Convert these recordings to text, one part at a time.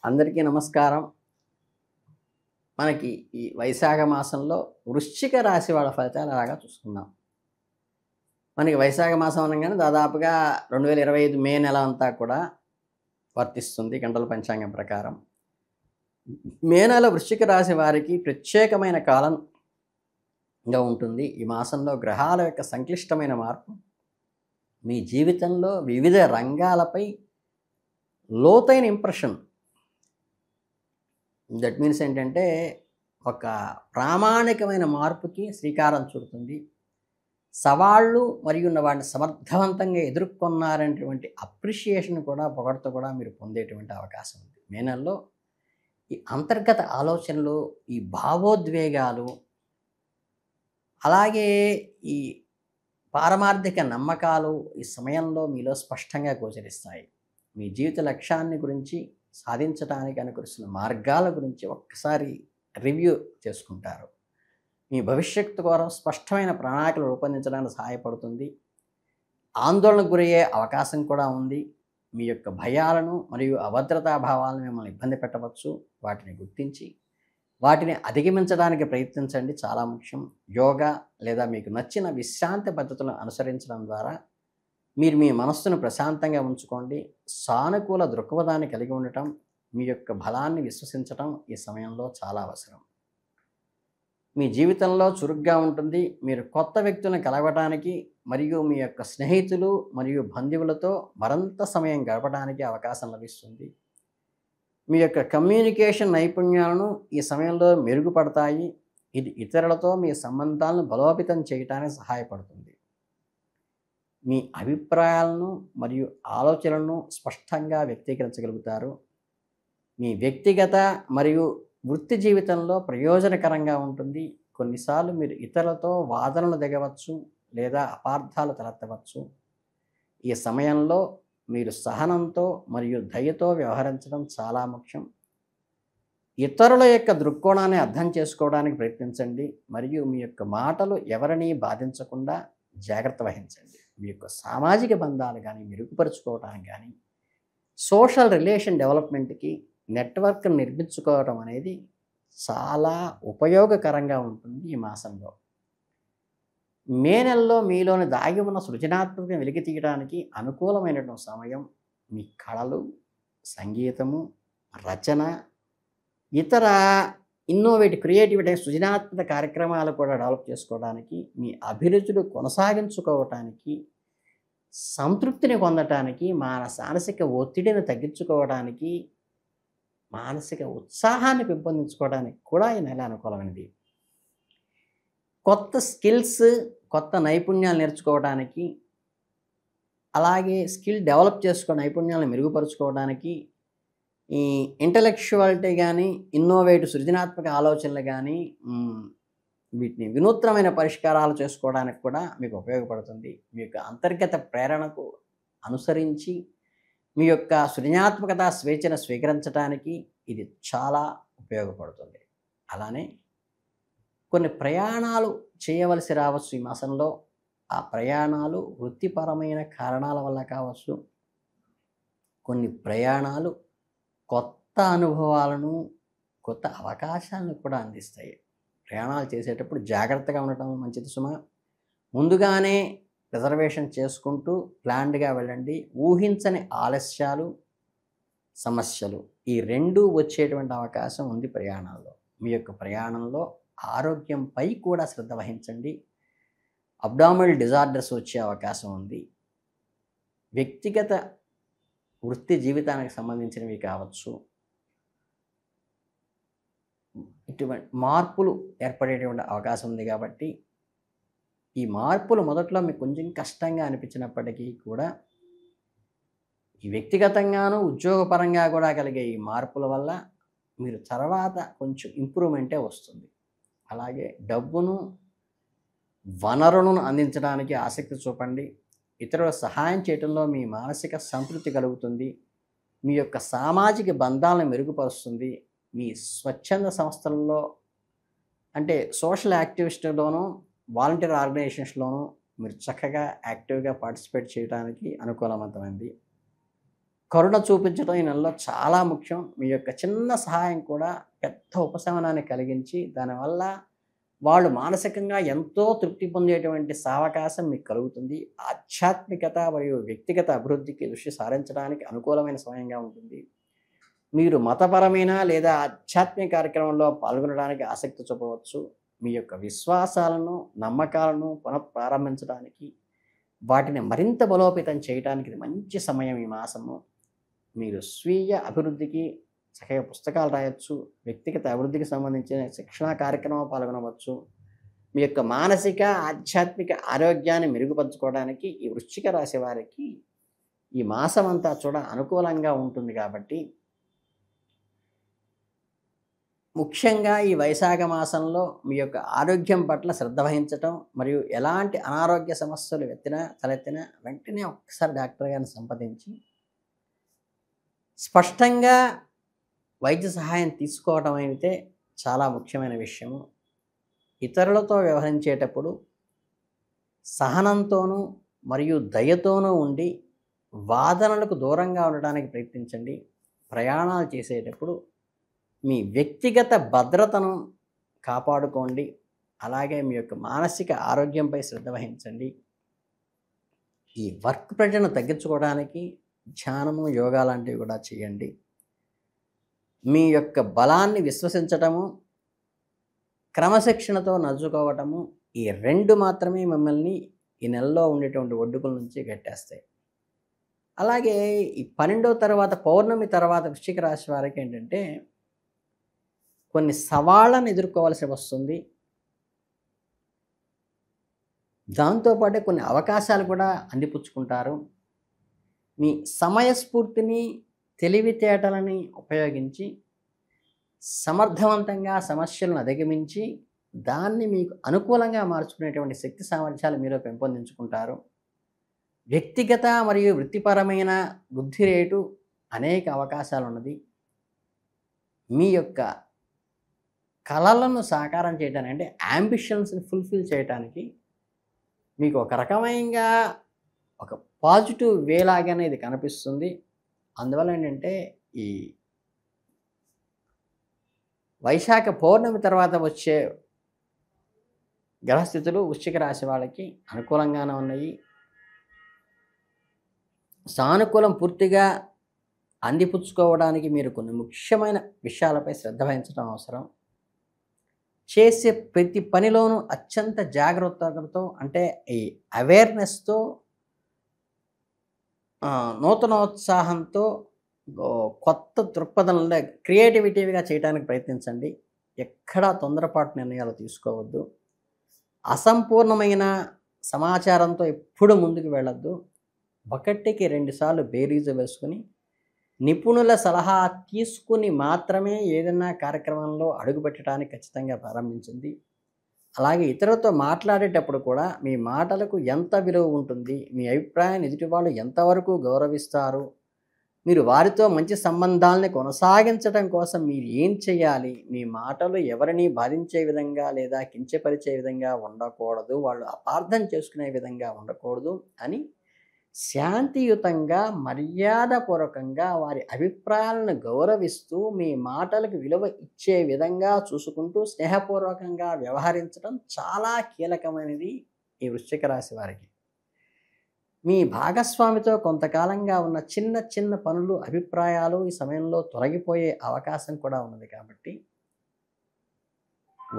అందరికీ నమస్కారం. మనకి ఈ వైశాఖ మాసంలో వృశ్చిక రాశి వాళ్ళ ఫలితాలు అలాగా చూసుకుందాం. మనకి వైశాఖ మాసం అనగానే దాదాపుగా 2025 మే నెల అంతా కూడా వర్తిస్తుంది గంటల పంచాంగం ప్రకారం. మే నెల వృశ్చిక రాశి వారికి ప్రత్యేకమైన కాలంగా ఉంటుంది. ఈ మాసంలో గ్రహాల యొక్క సంక్లిష్టమైన మార్పు మీ జీవితంలో వివిధ రంగాలపై లోతైన ఇంప్రెషన్, దట్ మీన్స్ ఏంటంటే ఒక ప్రామాణికమైన మార్పుకి శ్రీకారం చుడుతుంది. సవాళ్ళు మరియు వాటిని సమర్థవంతంగా ఎదుర్కొన్నారనేటువంటి అప్రిషియేషన్ కూడా పొగడ్త కూడా మీరు పొందేటువంటి అవకాశం ఉంది. మే నెలలో ఈ అంతర్గత ఆలోచనలు, ఈ భావోద్వేగాలు, అలాగే ఈ పారమార్థిక నమ్మకాలు ఈ సమయంలో మీలో స్పష్టంగా గోచరిస్తాయి. మీ జీవిత లక్ష్యాన్ని గురించి సాధించడానికి అనుకరిస్తున్న మార్గాల గురించి ఒక్కసారి రివ్యూ చేసుకుంటారు. మీ భవిష్యత్తు కోసం స్పష్టమైన ప్రణాళికలు రూపొందించడానికి సహాయపడుతుంది. ఆందోళనకు గురయ్యే అవకాశం కూడా ఉంది. మీ యొక్క భయాలను మరియు అభద్రతా భావాలను మిమ్మల్ని ఇబ్బంది పెట్టవచ్చు. వాటిని గుర్తించి వాటిని అధిగమించడానికి ప్రయత్నించండి, చాలా ముఖ్యం. యోగా లేదా మీకు నచ్చిన విశ్రాంతి పద్ధతులను అనుసరించడం ద్వారా మీరు మీ మనస్సును ప్రశాంతంగా ఉంచుకోండి. సానుకూల దృక్పథాన్ని కలిగి ఉండటం, మీ యొక్క బలాన్ని విశ్వసించటం ఈ సమయంలో చాలా అవసరం. మీ జీవితంలో చురుగ్గా ఉంటుంది. మీరు కొత్త వ్యక్తులను కలవటానికి మరియు మీ యొక్క స్నేహితులు మరియు బంధువులతో మరింత సమయం గడపడానికి అవకాశం లభిస్తుంది. మీ యొక్క కమ్యూనికేషన్ నైపుణ్యాలను ఈ సమయంలో మెరుగుపడతాయి. ఇది ఇతరులతో మీ సంబంధాలను బలోపేతం చేయడానికి సహాయపడుతుంది. మీ అభిప్రాయాలను మరియు ఆలోచనలను స్పష్టంగా వ్యక్తీకరించగలుగుతారు. మీ వ్యక్తిగత మరియు వృత్తి జీవితంలో ప్రయోజనకరంగా ఉంటుంది. కొన్నిసార్లు మీరు ఇతరులతో వాదనలు దిగవచ్చు లేదా అపార్థాలు తలెత్తవచ్చు. ఈ సమయంలో మీరు సహనంతో మరియు దయతో వ్యవహరించడం చాలా ముఖ్యం. ఇతరుల యొక్క దృక్కోణాన్ని అర్థం చేసుకోవడానికి ప్రయత్నించండి మరియు మీ యొక్క మాటలు ఎవరిని బాధించకుండా జాగ్రత్త వహించండి. మీ యొక్క సామాజిక బంధాలు కానీ మెరుగుపరుచుకోవడానికి కానీ సోషల్ రిలేషన్ డెవలప్మెంట్కి నెట్వర్క్ నిర్మించుకోవడం అనేది చాలా ఉపయోగకరంగా ఉంటుంది. ఈ మాసంలో మే నెలలో మీలోని దాగి ఉన్న సృజనాత్మకతను వెలికి తీయడానికి అనుకూలమైనటువంటి సమయం. మీ కళలు, సంగీతము, రచన, ఇతర క్రియేటివిటీ సృజనాత్మక కార్యక్రమాలు కూడా డెవలప్ చేసుకోవడానికి, మీ అభిరుచులు కొనసాగించుకోవటానికి, సంతృప్తిని పొందటానికి, మానసిక ఒత్తిడిని తగ్గించుకోవడానికి, మానసిక ఉత్సాహాన్ని పెంపొందించుకోవడానికి కూడా ఈ నెల అనుకూలమైనది. కొత్త స్కిల్స్, కొత్త నైపుణ్యాలు నేర్చుకోవడానికి, అలాగే స్కిల్ డెవలప్ చేసుకో నైపుణ్యాలను మెరుగుపరుచుకోవడానికి, ఈ ఇంటలెక్చువాలిటీ కానీ సృజనాత్మక ఆలోచనలు కానీ వీటిని వినూత్నమైన పరిష్కారాలు చేసుకోవడానికి కూడా మీకు ఉపయోగపడుతుంది. మీ యొక్క అంతర్గత ప్రేరణకు అనుసరించి మీ యొక్క సృజనాత్మకత స్వేచ్ఛను స్వీకరించడానికి ఇది చాలా ఉపయోగపడుతుంది. అలానే కొన్ని ప్రయాణాలు చేయవలసి రావచ్చు ఈ మాసంలో. ఆ ప్రయాణాలు వృత్తిపరమైన కారణాల వల్ల కావచ్చు. కొన్ని ప్రయాణాలు కొత్త అనుభవాలను, కొత్త అవకాశాలను కూడా అందిస్తాయి. ప్రయాణాలు చేసేటప్పుడు జాగ్రత్తగా ఉండటం మంచిది సుమా. ముందుగానే రిజర్వేషన్ చేసుకుంటూ ప్లాన్డ్గా వెళ్ళండి. ఊహించని ఆలస్యాలు, సమస్యలు ఈ రెండూ వచ్చేటువంటి అవకాశం ఉంది ప్రయాణాల్లో. మీ యొక్క ప్రయాణంలో ఆరోగ్యంపై కూడా శ్రద్ధ వహించండి. అబ్డామినల్ డిజార్డర్స్ వచ్చే అవకాశం ఉంది. వ్యక్తిగత వృత్తి జీవితానికి సంబంధించినవి కావచ్చు. ఇటువంటి మార్పులు ఏర్పడేటువంటి అవకాశం ఉంది కాబట్టి ఈ మార్పులు మొదట్లో మీకు కొంచెం కష్టంగా అనిపించినప్పటికీ కూడా ఈ వ్యక్తిగతంగాను ఉద్యోగపరంగా కూడా కలిగే ఈ మార్పుల వల్ల మీరు తర్వాత కొంచెం ఇంప్రూవ్మెంటే వస్తుంది. అలాగే డబ్బును, వనరులను అందించడానికి ఆసక్తి చూపండి. ఇతరుల సహాయం చేయడంలో మీ మానసిక సంతృప్తి కలుగుతుంది. మీ యొక్క సామాజిక బంధాలను మెరుగుపరుస్తుంది. మీ స్వచ్ఛంద సంస్థల్లో అంటే సోషల్ యాక్టివిస్టులోనూ, వాలంటీర్ ఆర్గనైజేషన్స్లోనూ మీరు చక్కగా యాక్టివ్గా పార్టిసిపేట్ చేయడానికి అనుకూలవంతమైంది. కరుణ చూపించడం ఈ నెలలో చాలా ముఖ్యం. మీ యొక్క చిన్న సహాయం కూడా పెద్ద ఉపశమనాన్ని కలిగించి దానివల్ల వాళ్ళు మానసికంగా ఎంతో తృప్తి పొందేటువంటి సావకాశం మీకు కలుగుతుంది. ఆధ్యాత్మికత మరియు వ్యక్తిగత అభివృద్ధికి దృష్టి సారించడానికి అనుకూలమైన సమయంగా ఉంటుంది. మీరు మతపరమైన లేదా ఆధ్యాత్మిక కార్యక్రమంలో పాల్గొనడానికి ఆసక్తి చూపవచ్చు. మీ యొక్క విశ్వాసాలను, నమ్మకాలను పునఃప్రారంభించడానికి, వాటిని మరింత బలోపేతం చేయడానికి ఇది మంచి సమయం ఈ మాసము. మీరు స్వీయ అభివృద్ధికి చక్కగా పుస్తకాలు రాయొచ్చు. వ్యక్తిగత అభివృద్ధికి సంబంధించిన శిక్షణా కార్యక్రమం పాల్గొనవచ్చు. మీ యొక్క మానసిక, ఆధ్యాత్మిక ఆరోగ్యాన్ని మెరుగుపరుచుకోవడానికి ఈ వృశ్చిక రాశి వారికి ఈ మాసం అంతా అనుకూలంగా ఉంటుంది. కాబట్టి ముఖ్యంగా ఈ వైశాఖ మాసంలో మీ యొక్క ఆరోగ్యం పట్ల శ్రద్ధ వహించటం, మరియు ఎలాంటి అనారోగ్య సమస్యలు తలెత్తినా వెంటనే ఒక్కసారి డాక్టర్ గారిని సంప్రదించి స్పష్టంగా వైద్య సహాయం తీసుకోవడం అయితే చాలా ముఖ్యమైన విషయము. ఇతరులతో వ్యవహరించేటప్పుడు సహనంతోనూ మరియు దయతోనూ ఉండి వాదనలకు దూరంగా ఉండడానికి ప్రయత్నించండి. ప్రయాణాలు చేసేటప్పుడు మీ వ్యక్తిగత భద్రతను కాపాడుకోండి. అలాగే మీ యొక్క మానసిక ఆరోగ్యంపై శ్రద్ధ వహించండి. ఈ వర్క్ ప్రెషర్ను తగ్గించుకోవడానికి ధ్యానము, యోగా లాంటివి కూడా చేయండి. మీ యొక్క బలాన్ని విశ్వసించటము, క్రమశిక్షణతో నడుచుకోవటము, ఈ రెండు మాత్రమే మిమ్మల్ని ఈ నెలలో ఉండేటువంటి ఒడ్డుకుల నుంచి గట్టేస్తాయి. అలాగే ఈ 12వ తర్వాత పౌర్ణమి తర్వాత వృశ్చిక రాశి వారికి ఏంటంటే కొన్ని సవాళ్ళను ఎదుర్కోవాల్సి వస్తుంది. దాంతోపాటే కొన్ని అవకాశాలు కూడా అందిపుచ్చుకుంటారు. మీ సమయస్ఫూర్తిని, తెలివితేటలని ఉపయోగించి సమర్థవంతంగా సమస్యలను అధిగమించి దాన్ని మీకు అనుకూలంగా మార్చుకునేటువంటి శక్తి సామర్థ్యాలు మీరు పెంపొందించుకుంటారు. వ్యక్తిగత మరియు వృత్తిపరమైన వృద్ధి రేటు అనేక అవకాశాలు ఉన్నది. మీ యొక్క కళలను సాకారం చేయడానికి, అంటే యాంబిషన్స్ని ఫుల్ఫిల్ చేయడానికి మీకు ఒక రకమైన ఒక పాజిటివ్ వే లాగానే ఇది కనిపిస్తుంది. అందువల్ల ఏంటంటే ఈ వైశాఖ పౌర్ణమి తర్వాత వచ్చే గ్రహస్థితులు వృశ్చిక రాశి వాళ్ళకి అనుకూలంగానే ఉన్నాయి. సానుకూలం పూర్తిగా అందిపుచ్చుకోవడానికి మీరు కొన్ని ముఖ్యమైన విషయాలపై శ్రద్ధ వహించడం అవసరం. చేసే ప్రతి పనిలోనూ అత్యంత జాగ్రత్తతో, అంటే ఈ అవేర్నెస్తో, నూతనోత్సాహంతో, కొత్త దృక్పథంలో క్రియేటివిటీగా చేయడానికి ప్రయత్నించండి. ఎక్కడా తొందరపాటు నిర్ణయాలు తీసుకోవద్దు. అసంపూర్ణమైన సమాచారంతో ఎప్పుడు ముందుకు వెళ్ళొద్దు. ఒకటికి 2 సార్లు బేరీజు వేసుకుని నిపుణుల సలహా తీసుకుని మాత్రమే ఏదైనా కార్యక్రమంలో అడుగుపెట్టడానికి ఖచ్చితంగా ప్రారంభించింది. అలాగే ఇతరులతో మాట్లాడేటప్పుడు కూడా మీ మాటలకు ఎంత విలువ ఉంటుంది, మీ అభిప్రాయాన్ని ఎదుటివాళ్ళు ఎంతవరకు గౌరవిస్తారు, మీరు వారితో మంచి సంబంధాలని కొనసాగించడం కోసం మీరు ఏం చేయాలి, మీ మాటలు ఎవరిని బాధించే విధంగా లేదా కించపరిచే విధంగా ఉండకూడదు, వాళ్ళు అపార్థం చేసుకునే విధంగా ఉండకూడదు అని శాంతియుతంగా, మర్యాదపూర్వకంగా వారి అభిప్రాయాలను గౌరవిస్తూ మీ మాటలకు విలువ ఇచ్చే విధంగా చూసుకుంటూ స్నేహపూర్వకంగా వ్యవహరించడం చాలా కీలకమైనది ఈ వృశ్చిక రాశి వారికి. మీ భాగస్వామితో కొంతకాలంగా ఉన్న చిన్న చిన్న పనులు, అభిప్రాయాలు ఈ సమయంలో తొలగిపోయే అవకాశం కూడా ఉన్నది. కాబట్టి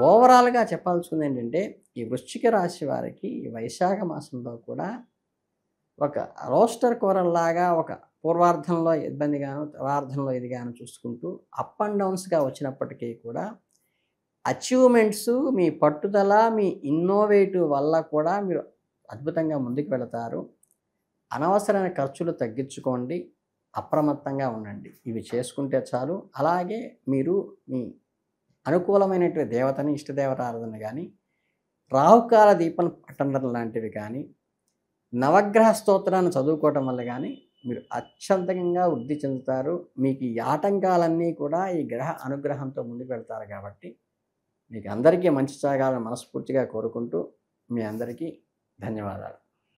ఓవరాల్గా చెప్పాల్సింది ఏంటంటే ఈ వృశ్చిక రాశి వారికి ఈ వైశాఖ మాసంలో కూడా ఒక రోస్టర్ కూరల్లాగా ఒక పూర్వార్ధంలో ఇబ్బందిగాను, ఉత్తరార్ధంలో ఇదిగాను చూసుకుంటూ అప్ అండ్ డౌన్స్గా వచ్చినప్పటికీ కూడా అచీవ్మెంట్స్, మీ పట్టుదల, మీ ఇన్నోవేటివ్ వల్ల కూడా మీరు అద్భుతంగా ముందుకు వెళతారు. అనవసరమైన ఖర్చులు తగ్గించుకోండి, అప్రమత్తంగా ఉండండి. ఇవి చేసుకుంటే చాలు. అలాగే మీరు మీ అనుకూలమైనటువంటి దేవతని, ఇష్టదేవత ఆరాధన కానీ, రాహుకాల దీపం పట్టడం లాంటివి కానీ, నవగ్రహ స్తోత్రాన్ని చదువుకోవటం వల్ల కానీ మీరు అత్యంతంగా వృద్ధి చెందుతారు. మీకు ఈ ఆటంకాలన్నీ కూడా ఈ గ్రహ అనుగ్రహంతో ముందుకు వెళ్తారు. కాబట్టి మీకు అందరికీ మంచి జరగాలని మనస్ఫూర్తిగా కోరుకుంటూ మీ అందరికీ ధన్యవాదాలు.